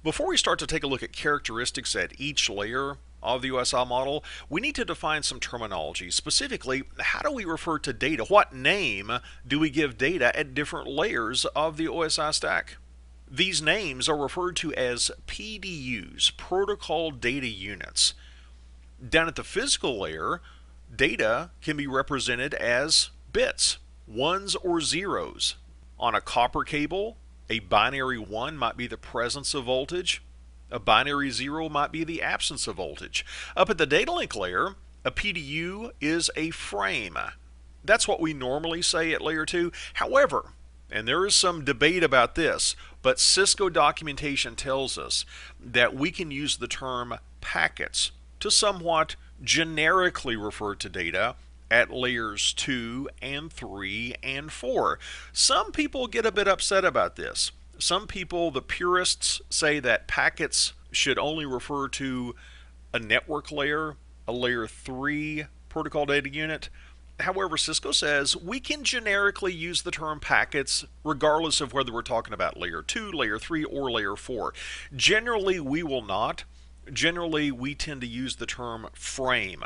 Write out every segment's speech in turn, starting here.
Before we start to take a look at characteristics at each layer of the USI model, we need to define some terminology. Specifically, how do we refer to data? What name do we give data at different layers of the OSI stack? These names are referred to as PDUs, Protocol Data Units. Down at the physical layer, data can be represented as bits, ones or zeros. On a copper cable, a binary 1 might be the presence of voltage. A binary 0 might be the absence of voltage. Up at the data link layer, a PDU is a frame. That's what we normally say at layer 2. However, and there is some debate about this, but Cisco documentation tells us that we can use the term packets to somewhat generically refer to data at layers 2 and 3 and 4. Some people get a bit upset about this. Some people, the purists, say that packets should only refer to a network layer, a layer 3 protocol data unit. However, Cisco says we can generically use the term packets regardless of whether we're talking about layer 2, layer 3, or layer 4. Generally, we will not. Generally, we tend to use the term frame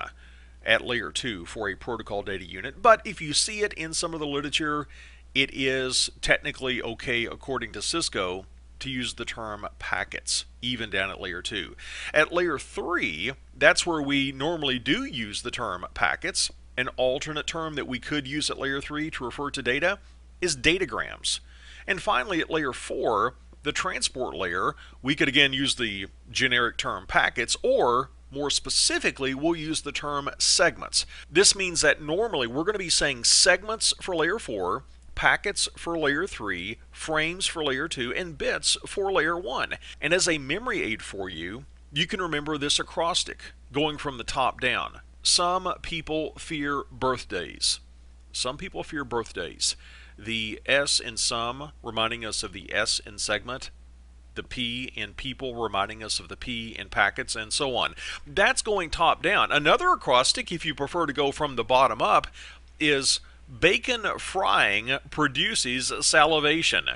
at layer 2 for a protocol data unit, but if you see it in some of the literature, it is technically okay, according to Cisco, to use the term packets, even down at layer 2. At layer 3, that's where we normally do use the term packets. An alternate term that we could use at layer 3 to refer to data is datagrams. And finally, at layer 4, the transport layer, we could again use the generic term packets, or more specifically, we'll use the term segments. This means that normally we're going to be saying segments for layer 4, packets for layer 3, frames for layer 2, and bits for layer 1. And as a memory aid for you, you can remember this acrostic going from the top down. Some people fear birthdays. Some people fear birthdays. The S in some reminding us of the S in segment, the P in people reminding us of the P in packets, and so on. That's going top down. Another acrostic, if you prefer to go from the bottom up, is bacon frying produces salivation.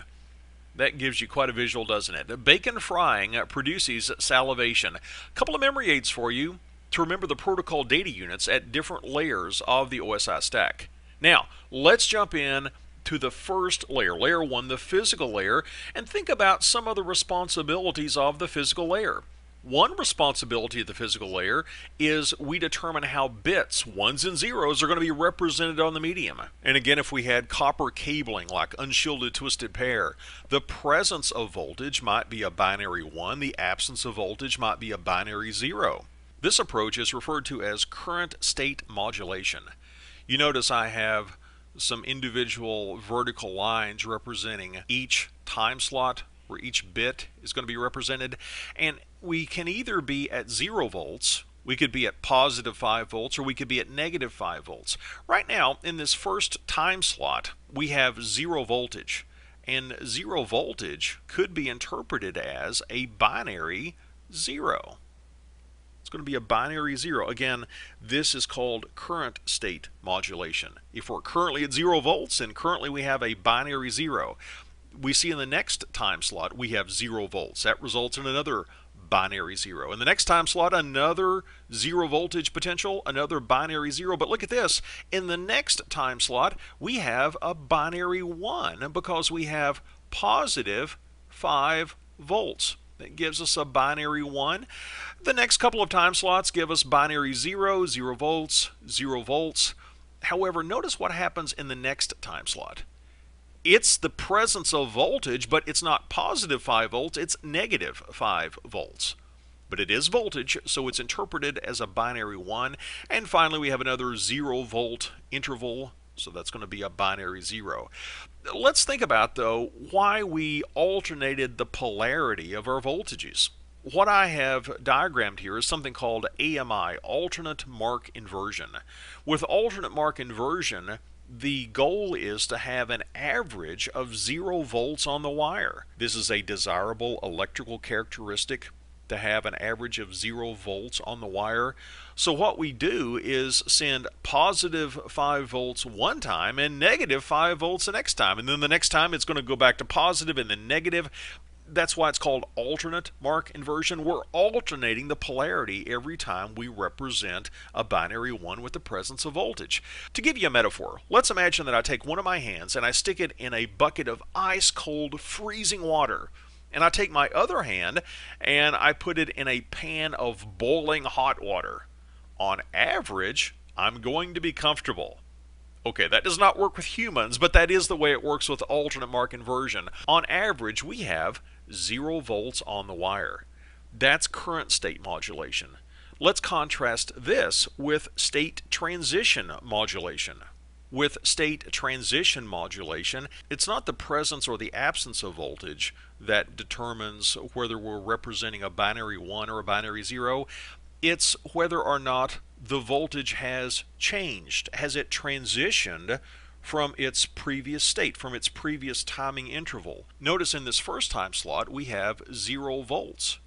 That gives you quite a visual, doesn't it? Bacon frying produces salivation. A couple of memory aids for you to remember the protocol data units at different layers of the OSI stack. Now, let's jump in to the first layer, layer 1, the physical layer, and think about some of the responsibilities of the physical layer. One responsibility of the physical layer is we determine how bits, ones and zeros, are going to be represented on the medium. And again, if we had copper cabling like unshielded twisted pair, the presence of voltage might be a binary 1, the absence of voltage might be a binary 0. This approach is referred to as current state modulation. You notice I have some individual vertical lines representing each time slot where each bit is going to be represented, and we can either be at 0 volts, we could be at positive 5 volts, or we could be at negative 5 volts. Right now, in this first time slot, we have 0 voltage, and 0 voltage could be interpreted as a binary 0. It's going to be a binary 0. Again, this is called current state modulation. If we're currently at 0 volts, and currently we have a binary 0, we see in the next time slot we have 0 volts. That results in another binary 0. In the next time slot, another 0 voltage potential, another binary 0. But look at this. In the next time slot, we have a binary 1 because we have positive 5 volts. That gives us a binary 1. The next couple of time slots give us binary 0, 0 volts, 0 volts. However, notice what happens in the next time slot. It's the presence of voltage, but it's not positive 5 volts, it's negative 5 volts. But it is voltage, so it's interpreted as a binary 1. And finally, we have another 0 volt interval, so that's going to be a binary 0. Let's think about, though, why we alternated the polarity of our voltages. What I have diagrammed here is something called AMI, alternate mark inversion. With alternate mark inversion, the goal is to have an average of 0 volts on the wire. This is a desirable electrical characteristic, to have an average of 0 volts on the wire. So what we do is send positive 5 volts one time and negative 5 volts the next time. And then the next time it's going to go back to positive and then negative. That's why it's called alternate mark inversion. We're alternating the polarity every time we represent a binary 1 with the presence of voltage. To give you a metaphor, let's imagine that I take one of my hands and I stick it in a bucket of ice cold, freezing water. And I take my other hand and I put it in a pan of boiling hot water. On average, I'm going to be comfortable. Okay, that does not work with humans, but that is the way it works with alternate mark inversion. On average, we have 0 volts on the wire. That's current state modulation. Let's contrast this with state transition modulation. With state transition modulation, it's not the presence or the absence of voltage that determines whether we're representing a binary 1 or a binary 0. It's whether or not the voltage has changed. Has it transitioned from its previous state, from its previous timing interval? Notice in this first time slot we have 0 volts.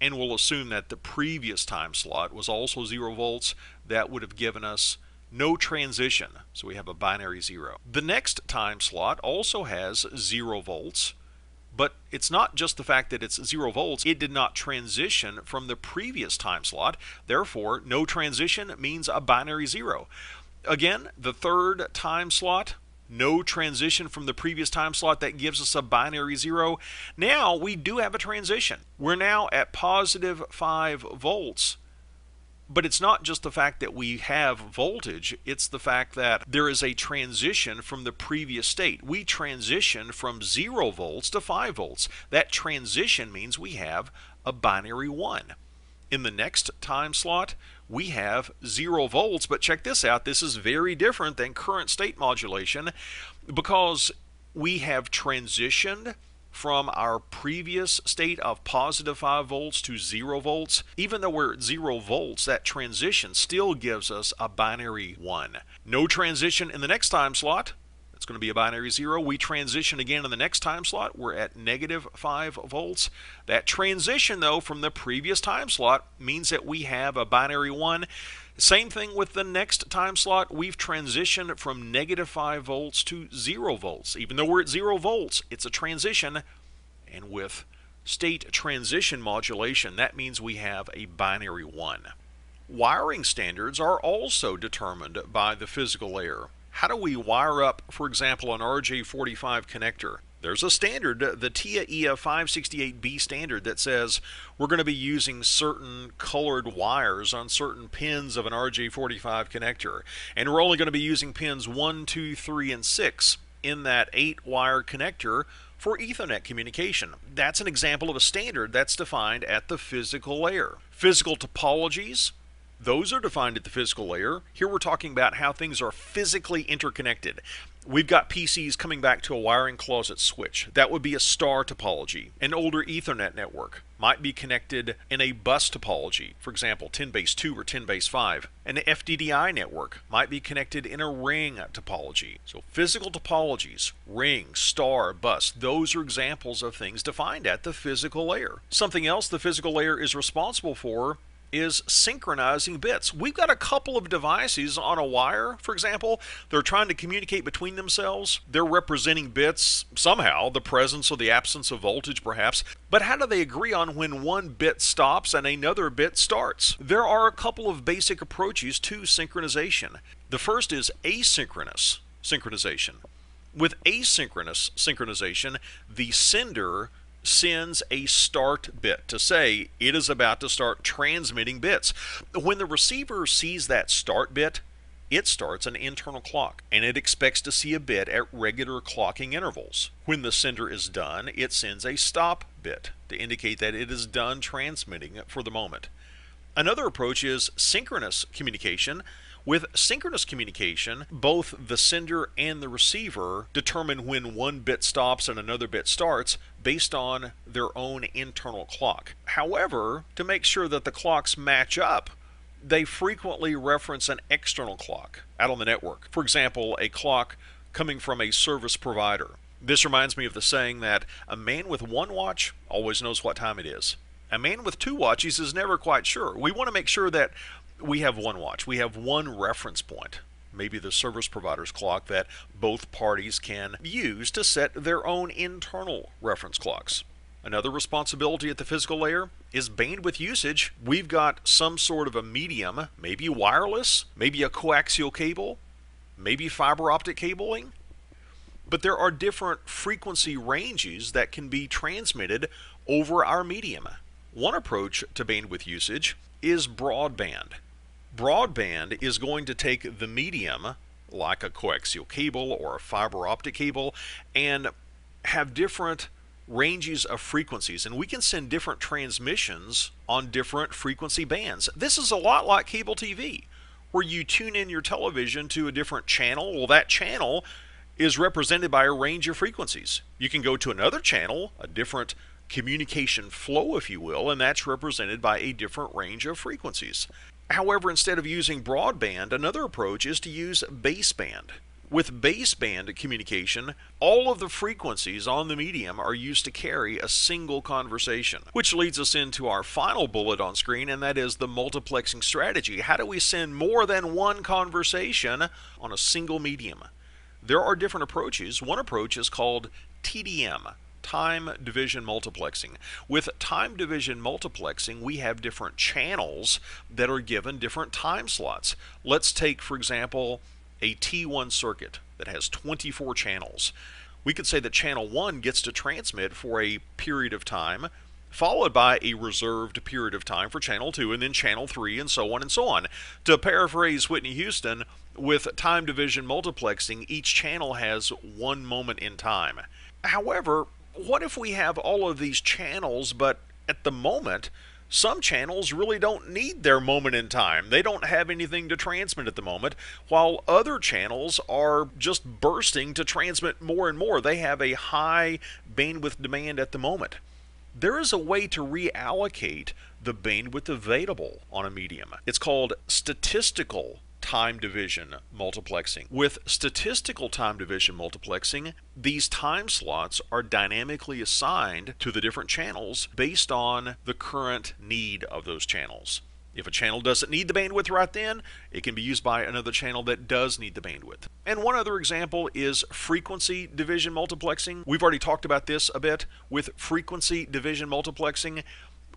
And we'll assume that the previous time slot was also 0 volts. That would have given us no transition, so we have a binary 0. The next time slot also has 0 volts. But it's not just the fact that it's 0 volts, it did not transition from the previous time slot. Therefore, no transition means a binary 0. Again, the third time slot, no transition from the previous time slot, that gives us a binary 0. Now we do have a transition. We're now at positive 5 volts. But it's not just the fact that we have voltage, it's the fact that there is a transition from the previous state. We transition from 0 volts to 5 volts. That transition means we have a binary 1. In the next time slot, we have 0 volts, but check this out. This is very different than current state modulation because we have transitioned from our previous state of positive 5 volts to 0 volts. Even though we're at 0 volts, that transition still gives us a binary 1. No transition in the next time slot. It's going to be a binary 0. We transition again in the next time slot. We're at negative 5 volts. That transition, though, from the previous time slot means that we have a binary 1. Same thing with the next time slot. We've transitioned from negative 5 volts to 0 volts. Even though we're at 0 volts, it's a transition. And with state transition modulation, that means we have a binary 1. Wiring standards are also determined by the physical layer. How do we wire up, for example, an RJ45 connector? There's a standard, the TIA 568B standard, that says we're going to be using certain colored wires on certain pins of an RJ45 connector. And we're only going to be using pins 1, 2, 3, and 6 in that 8-wire connector for Ethernet communication. That's an example of a standard that's defined at the physical layer. Physical topologies, those are defined at the physical layer. Here we're talking about how things are physically interconnected. We've got PCs coming back to a wiring closet switch. That would be a star topology. An older Ethernet network might be connected in a bus topology, for example 10 base 2 or 10 base 5. An FDDI network might be connected in a ring topology. So physical topologies, ring, star, bus, those are examples of things defined at the physical layer. Something else the physical layer is responsible for is synchronizing bits. We've got a couple of devices on a wire, for example. They're trying to communicate between themselves. They're representing bits somehow, the presence or the absence of voltage perhaps. But how do they agree on when one bit stops and another bit starts? There are a couple of basic approaches to synchronization. The first is asynchronous synchronization. With asynchronous synchronization, the sender sends a start bit to say it is about to start transmitting bits. When the receiver sees that start bit, it starts an internal clock, and it expects to see a bit at regular clocking intervals. When the sender is done, it sends a stop bit to indicate that it is done transmitting for the moment. Another approach is synchronous communication. With synchronous communication, both the sender and the receiver determine when one bit stops and another bit starts based on their own internal clock. However, to make sure that the clocks match up, they frequently reference an external clock out on the network. For example, a clock coming from a service provider. This reminds me of the saying that a man with one watch always knows what time it is. A man with two watches is never quite sure. We want to make sure that we have one watch. We have one reference point, maybe the service provider's clock, that both parties can use to set their own internal reference clocks. Another responsibility at the physical layer is bandwidth usage. We've got some sort of a medium, maybe wireless, maybe a coaxial cable, maybe fiber optic cabling, but there are different frequency ranges that can be transmitted over our medium. One approach to bandwidth usage is broadband. Broadband is going to take the medium, like a coaxial cable or a fiber optic cable, and have different ranges of frequencies, and we can send different transmissions on different frequency bands. This is a lot like cable TV, where you tune in your television to a different channel. Well, that channel is represented by a range of frequencies. You can go to another channel, a different communication flow, if you will, and that's represented by a different range of frequencies. However, instead of using broadband, another approach is to use baseband. With baseband communication, all of the frequencies on the medium are used to carry a single conversation, which leads us into our final bullet on screen, and that is the multiplexing strategy. How do we send more than one conversation on a single medium? There are different approaches. One approach is called TDM, time division multiplexing. With time division multiplexing, we have different channels that are given different time slots. Let's take, for example, a T1 circuit that has 24 channels. We could say that channel 1 gets to transmit for a period of time, followed by a reserved period of time for channel 2, and then channel 3, and so on and so on. To paraphrase Whitney Houston, with time division multiplexing, each channel has one moment in time. However, what if we have all of these channels, but at the moment, some channels really don't need their moment in time. They don't have anything to transmit at the moment, while other channels are just bursting to transmit more and more. They have a high bandwidth demand at the moment. There is a way to reallocate the bandwidth available on a medium. It's called statistical time division multiplexing. With statistical time division multiplexing, these time slots are dynamically assigned to the different channels based on the current need of those channels. If a channel doesn't need the bandwidth right then, it can be used by another channel that does need the bandwidth. And one other example is frequency division multiplexing. We've already talked about this a bit. With frequency division multiplexing,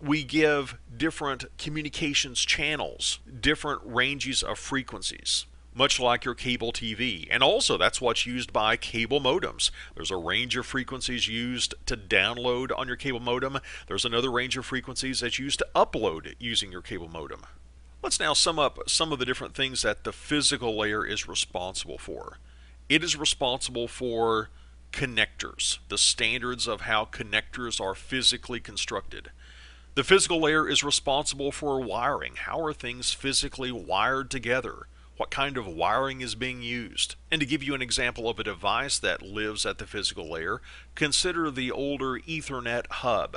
we give different communications channels different ranges of frequencies, much like your cable TV. And also that's what's used by cable modems. There's a range of frequencies used to download on your cable modem. There's another range of frequencies that's used to upload using your cable modem. Let's now sum up some of the different things that the physical layer is responsible for. It is responsible for connectors, the standards of how connectors are physically constructed. The physical layer is responsible for wiring. How are things physically wired together? What kind of wiring is being used? And to give you an example of a device that lives at the physical layer, consider the older Ethernet hub.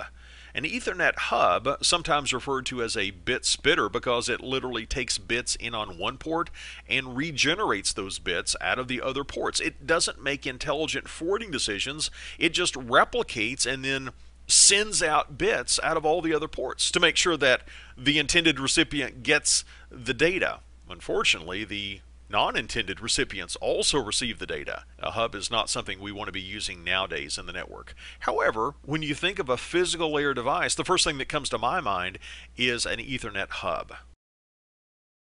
An Ethernet hub, sometimes referred to as a bit splitter because it literally takes bits in on one port and regenerates those bits out of the other ports. It doesn't make intelligent forwarding decisions. It just replicates and then sends out bits out of all the other ports to make sure that the intended recipient gets the data. Unfortunately, the non-intended recipients also receive the data. A hub is not something we want to be using nowadays in the network. However, when you think of a physical layer device, the first thing that comes to my mind is an Ethernet hub.